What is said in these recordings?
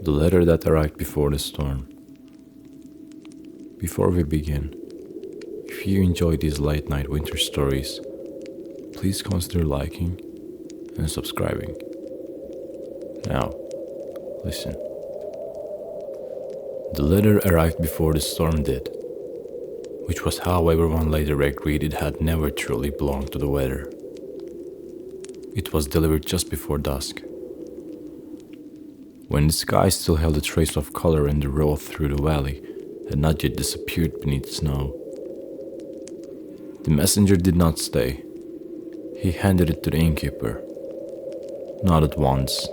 The letter that arrived before the storm. Before we begin, if you enjoy these late night winter stories, please consider liking and subscribing. Now, listen. The letter arrived before the storm did, which was how everyone later agreed it had never truly belonged to the weather. It was delivered just before dusk, when the sky still held a trace of color and the road through the valley had not yet disappeared beneath snow. The messenger did not stay. He handed it to the innkeeper, nodded once,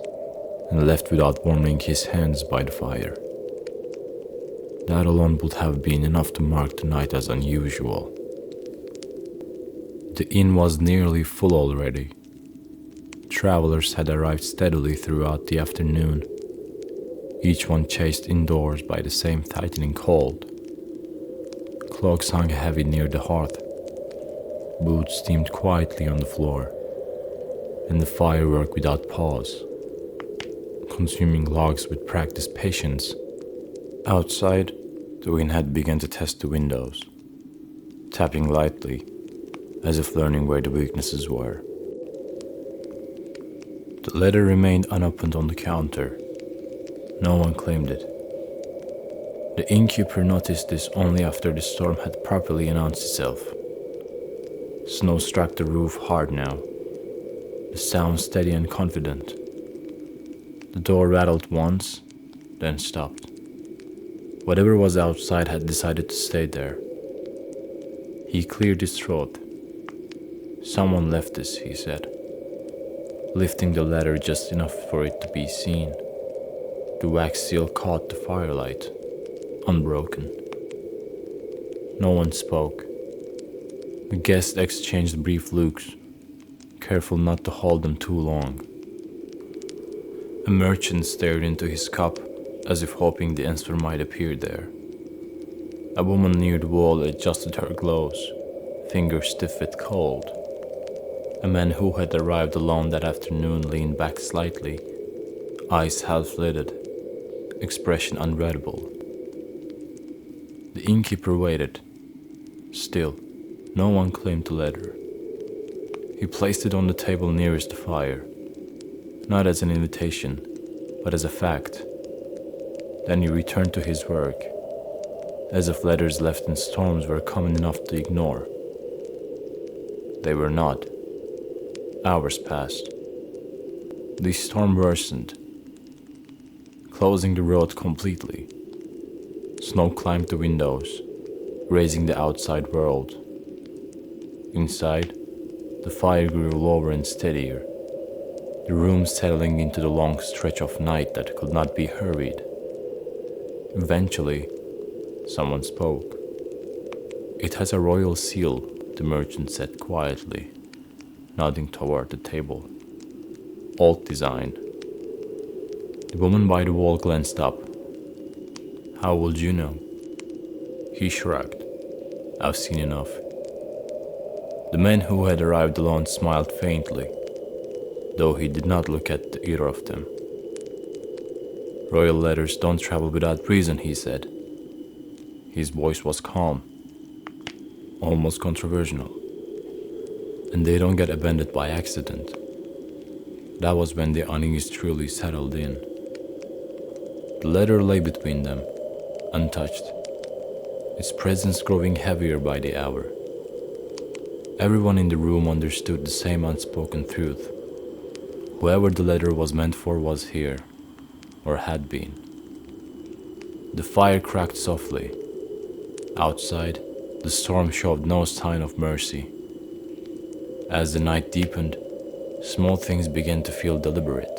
and left without warming his hands by the fire. That alone would have been enough to mark the night as unusual. The inn was nearly full already. Travelers had arrived steadily throughout the afternoon, each one chased indoors by the same tightening cold. Cloaks hung heavy near the hearth. Boots steamed quietly on the floor, and the fire worked without pause, consuming logs with practiced patience. Outside, the wind had begun to test the windows, tapping lightly, as if learning where the weaknesses were. The letter remained unopened on the counter. No one claimed it. The innkeeper noticed this only after the storm had properly announced itself. Snow struck the roof hard now, the sound steady and confident. The door rattled once, then stopped. Whatever was outside had decided to stay there. He cleared his throat. "Someone left this," he said, lifting the ladder just enough for it to be seen. The wax seal caught the firelight, unbroken. No one spoke. The guests exchanged brief looks, careful not to hold them too long. A merchant stared into his cup, as if hoping the answer might appear there. A woman near the wall adjusted her gloves, fingers stiff with cold. A man who had arrived alone that afternoon leaned back slightly, eyes half-lidded, expression unreadable. The innkeeper waited. Still, no one claimed the letter. He placed it on the table nearest the fire, not as an invitation, but as a fact. Then he returned to his work, as if letters left in storms were common enough to ignore. They were not. Hours passed. The storm worsened, closing the road completely. Snow climbed the windows, raising the outside world. Inside, the fire grew lower and steadier, the room settling into the long stretch of night that could not be hurried. Eventually, someone spoke. "It has a royal seal," the merchant said quietly, nodding toward the table. "Old design." The woman by the wall glanced up. "How would you know?" He shrugged. "I've seen enough." The man who had arrived alone smiled faintly, though he did not look at either of them. "Royal letters don't travel without reason," he said. His voice was calm, almost controversial. "And they don't get abandoned by accident." That was when the unease truly settled in. The letter lay between them, untouched, its presence growing heavier by the hour. Everyone in the room understood the same unspoken truth. Whoever the letter was meant for was here, or had been. The fire cracked softly. Outside, the storm showed no sign of mercy. As the night deepened, small things began to feel deliberate.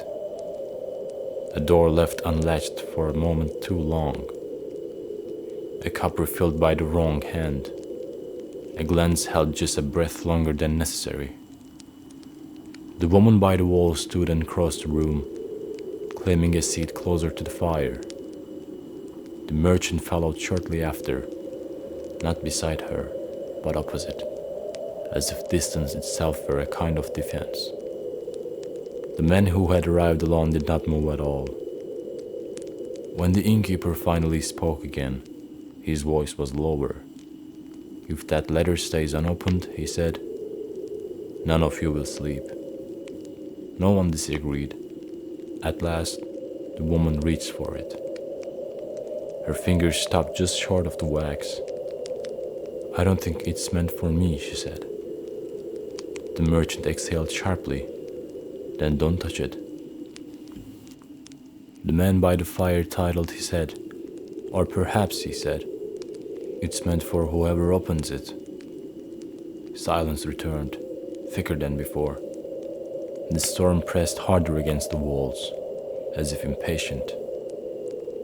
A door left unlatched for a moment too long. A cup refilled by the wrong hand. A glance held just a breath longer than necessary. The woman by the wall stood and crossed the room, claiming a seat closer to the fire. The merchant followed shortly after, not beside her, but opposite, as if distance itself were a kind of defense. The man who had arrived alone did not move at all. When the innkeeper finally spoke again, his voice was lower. "If that letter stays unopened," he said, "none of you will sleep." No one disagreed. At last, the woman reached for it. Her fingers stopped just short of the wax. "I don't think it's meant for me," she said. The merchant exhaled sharply. "Then don't touch it." The man by the fire titled his head. "Or perhaps," he said, "it's meant for whoever opens it." Silence returned, thicker than before. The storm pressed harder against the walls, as if impatient.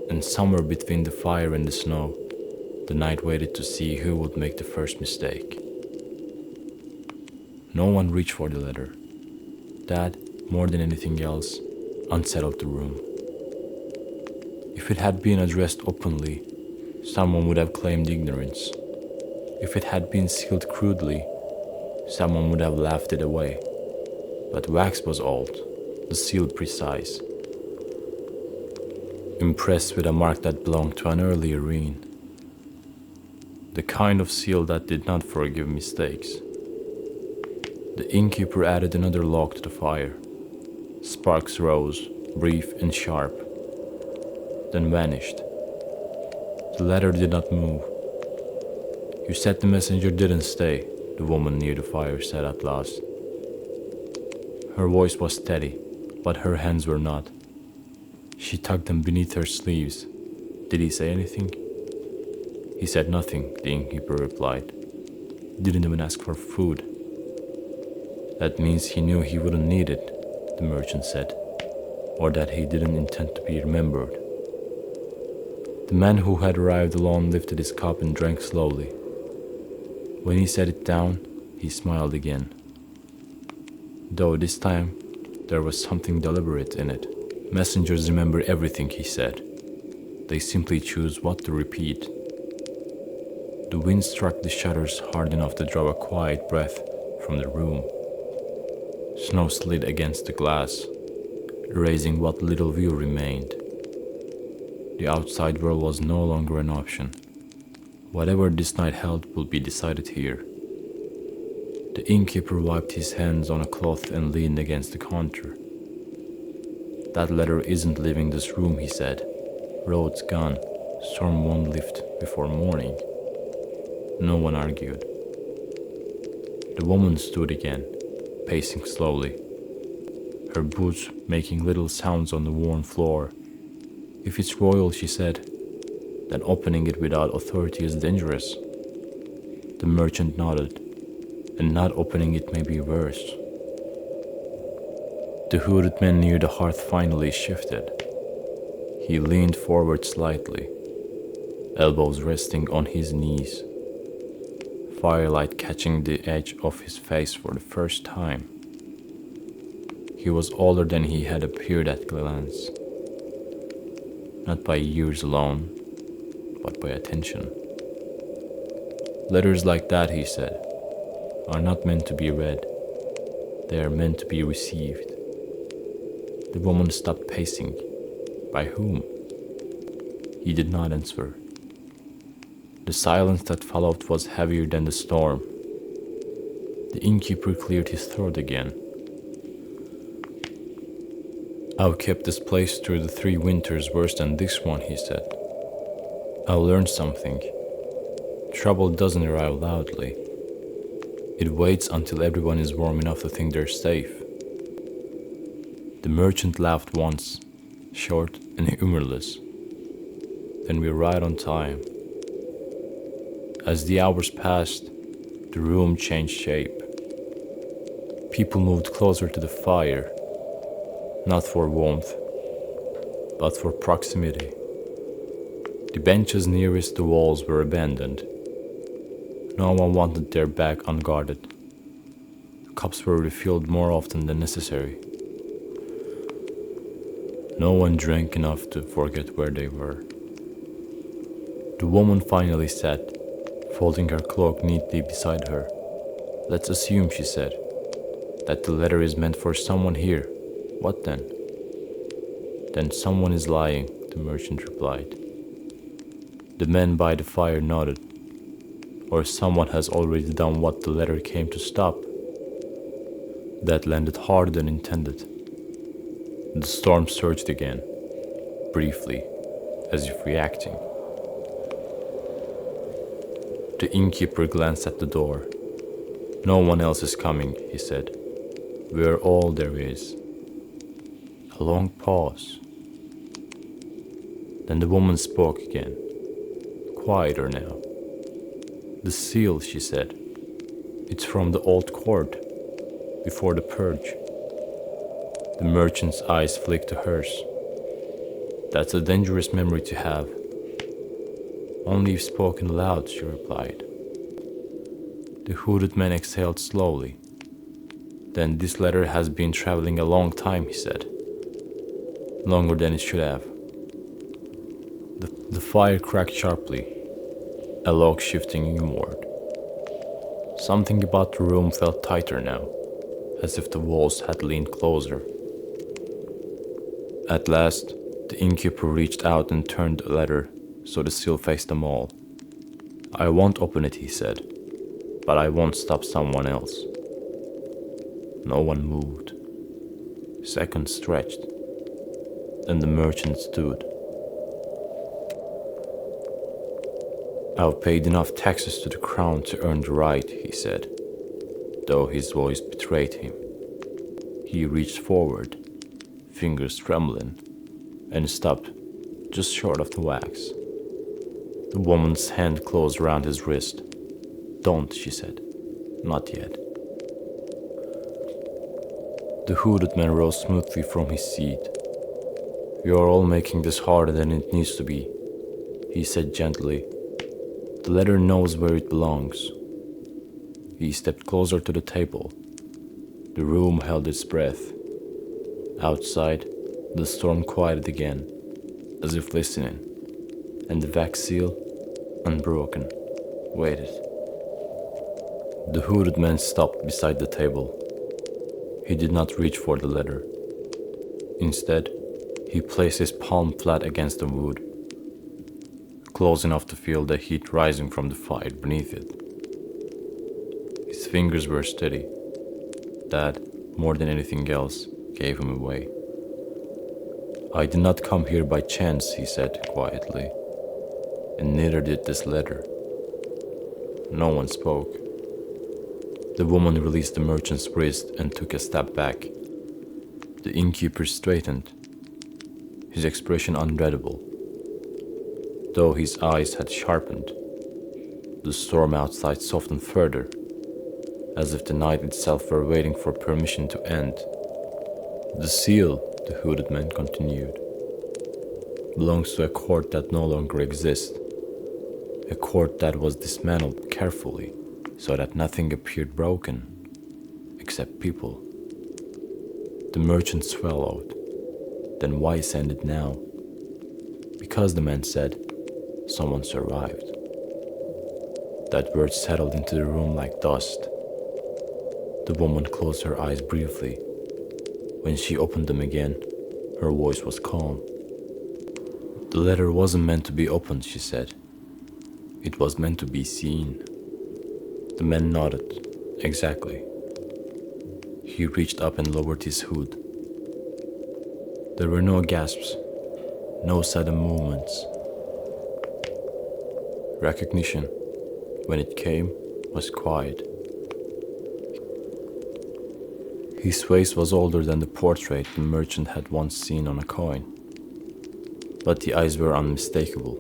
And somewhere between the fire and the snow, the night waited to see who would make the first mistake. No one reached for the letter. That, more than anything else, unsettled the room. If it had been addressed openly, someone would have claimed ignorance. If it had been sealed crudely, someone would have laughed it away. But wax was old, the seal precise, impressed with a mark that belonged to an earlier reign. The kind of seal that did not forgive mistakes. The innkeeper added another log to the fire. Sparks rose, brief and sharp, then vanished. The letter did not move. "You said the messenger didn't stay," the woman near the fire said at last. Her voice was steady, but her hands were not. She tucked them beneath her sleeves. "Did he say anything?" "He said nothing," the innkeeper replied. "He didn't even ask for food." "That means he knew he wouldn't need it," the merchant said, "or that he didn't intend to be remembered." The man who had arrived alone lifted his cup and drank slowly. When he set it down, he smiled again. Though this time, there was something deliberate in it. Messengers remember everything, he said. They simply choose what to repeat. The wind struck the shutters hard enough to draw a quiet breath from the room. Snow slid against the glass, erasing what little view remained. The outside world was no longer an option. Whatever this night held would be decided here. The innkeeper wiped his hands on a cloth and leaned against the counter. "That letter isn't leaving this room," he said. "Road's gone. Storm won't lift before morning." No one argued. The woman stood again, pacing slowly, her boots making little sounds on the worn floor. "If it's royal," she said, "then opening it without authority is dangerous." The merchant nodded. "And not opening it may be worse." The hooded man near the hearth finally shifted. He leaned forward slightly, elbows resting on his knees, firelight catching the edge of his face for the first time. He was older than he had appeared at glance, not by years alone, but by attention. "Letters like that," he said, "are not meant to be read. They are meant to be received." The woman stopped pacing. By whom? He did not answer. The silence that followed was heavier than the storm. The innkeeper cleared his throat again. "I've kept this place through the 3 winters worse than this one," he said. "I've learned something. Trouble doesn't arrive loudly. It waits until everyone is warm enough to think they're safe." The merchant laughed once, short and humorless. "Then we're right on time." As the hours passed, the room changed shape. People moved closer to the fire, not for warmth, but for proximity. The benches nearest the walls were abandoned. No one wanted their back unguarded. Cups were refilled more often than necessary. No one drank enough to forget where they were. The woman finally sat, folding her cloak neatly beside her. "Let's assume," she said, "that the letter is meant for someone here. What then?" "Then someone is lying," the merchant replied. The man by the fire nodded. Or someone has already done what the letter came to stop. That landed harder than intended. The storm surged again, briefly, as if reacting. The innkeeper glanced at the door. No one else is coming, he said. We're all there is. A long pause. Then the woman spoke again, quieter now. The seal, she said. It's from the old court, before the purge. The merchant's eyes flicked to hers. That's a dangerous memory to have. Only if spoken loud, she replied. The hooded man exhaled slowly. Then this letter has been traveling a long time, he said. Longer than it should have. The fire cracked sharply, a log shifting inward. Something about the room felt tighter now, as if the walls had leaned closer. At last, the innkeeper reached out and turned the letter so the seal faced them all. I won't open it, he said, but I won't stop someone else. No one moved. Seconds stretched. Then the merchant stood. I've paid enough taxes to the crown to earn the right, he said, though his voice betrayed him. He reached forward, fingers trembling, and stopped just short of the wax. The woman's hand closed around his wrist. Don't, she said. Not yet. The hooded man rose smoothly from his seat. You're all making this harder than it needs to be, he said gently. The letter knows where it belongs. He stepped closer to the table. The room held its breath. Outside, the storm quieted again, as if listening, and the wax seal, unbroken, waited. The hooded man stopped beside the table. He did not reach for the letter. Instead, he placed his palm flat against the wood, close enough to feel the heat rising from the fire beneath it. His fingers were steady. That, more than anything else, gave him away. I did not come here by chance, he said quietly, and neither did this letter. No one spoke. The woman released the merchant's wrist and took a step back. The innkeeper straightened, his expression unreadable. Though his eyes had sharpened, the storm outside softened further, as if the night itself were waiting for permission to end. The seal, the hooded man continued, belongs to a court that no longer exists, a court that was dismantled carefully so that nothing appeared broken, except people. The merchant swallowed, then why send it now? Because, the man said, someone survived. That word settled into the room like dust. The woman closed her eyes briefly. When she opened them again, her voice was calm. The letter wasn't meant to be opened, she said. It was meant to be seen. The man nodded. Exactly. He reached up and lowered his hood. There were no gasps, no sudden movements. Recognition, when it came, was quiet. His face was older than the portrait the merchant had once seen on a coin, but the eyes were unmistakable.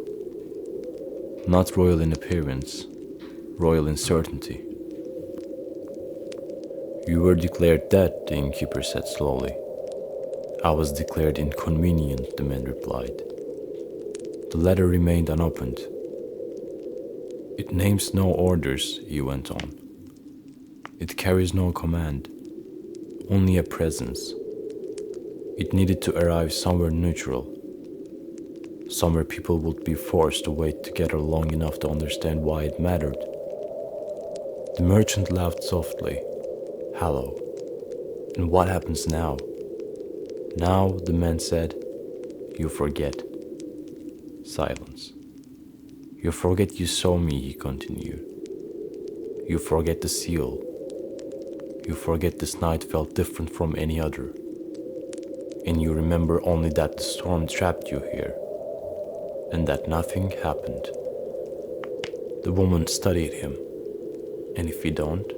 Not royal in appearance, royal in certainty. You were declared dead, the innkeeper said slowly. I was declared inconvenient, the man replied. The letter remained unopened. It names no orders, he went on. It carries no command, only a presence. It needed to arrive somewhere neutral, somewhere people would be forced to wait together long enough to understand why it mattered. The merchant laughed softly, hollow. And what happens now? Now, the man said, you forget. Silence. You forget you saw me, he continued. You forget the seal. You forget this night felt different from any other. And you remember only that the storm trapped you here, and that nothing happened. The woman studied him. And if we don't?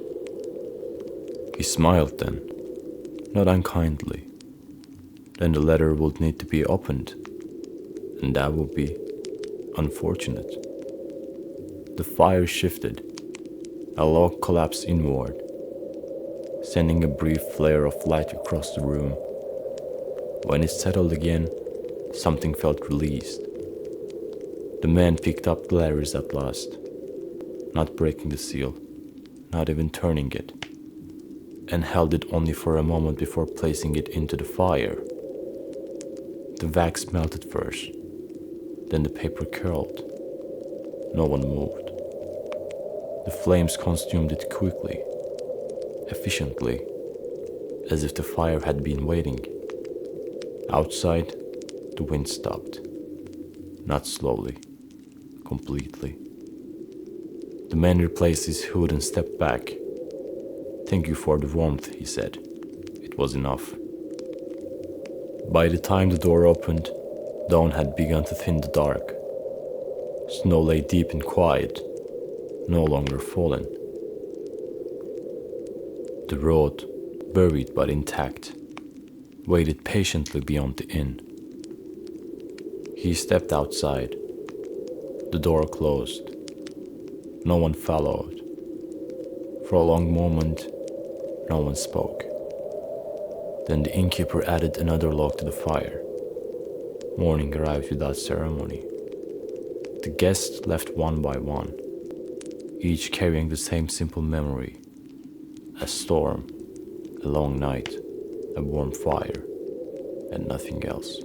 He smiled then, not unkindly. Then the letter would need to be opened, and that would be unfortunate. The fire shifted. A log collapsed inward, sending a brief flare of light across the room. When it settled again, something felt released. The man picked up the letters at last, not breaking the seal, not even turning it, and held it only for a moment before placing it into the fire. The wax melted first, then the paper curled. No one moved. The flames consumed it quickly, efficiently, as if the fire had been waiting. Outside, the wind stopped. Not slowly, completely. The man replaced his hood and stepped back. "Thank you for the warmth," he said. It was enough. By the time the door opened, dawn had begun to thin the dark. Snow lay deep and quiet, no longer fallen. The road, buried but intact, waited patiently beyond the inn. He stepped outside. The door closed. No one followed. For a long moment, no one spoke. Then the innkeeper added another log to the fire. Morning arrived without ceremony. The guests left one by one, each carrying the same simple memory: a storm, a long night, a warm fire, and nothing else.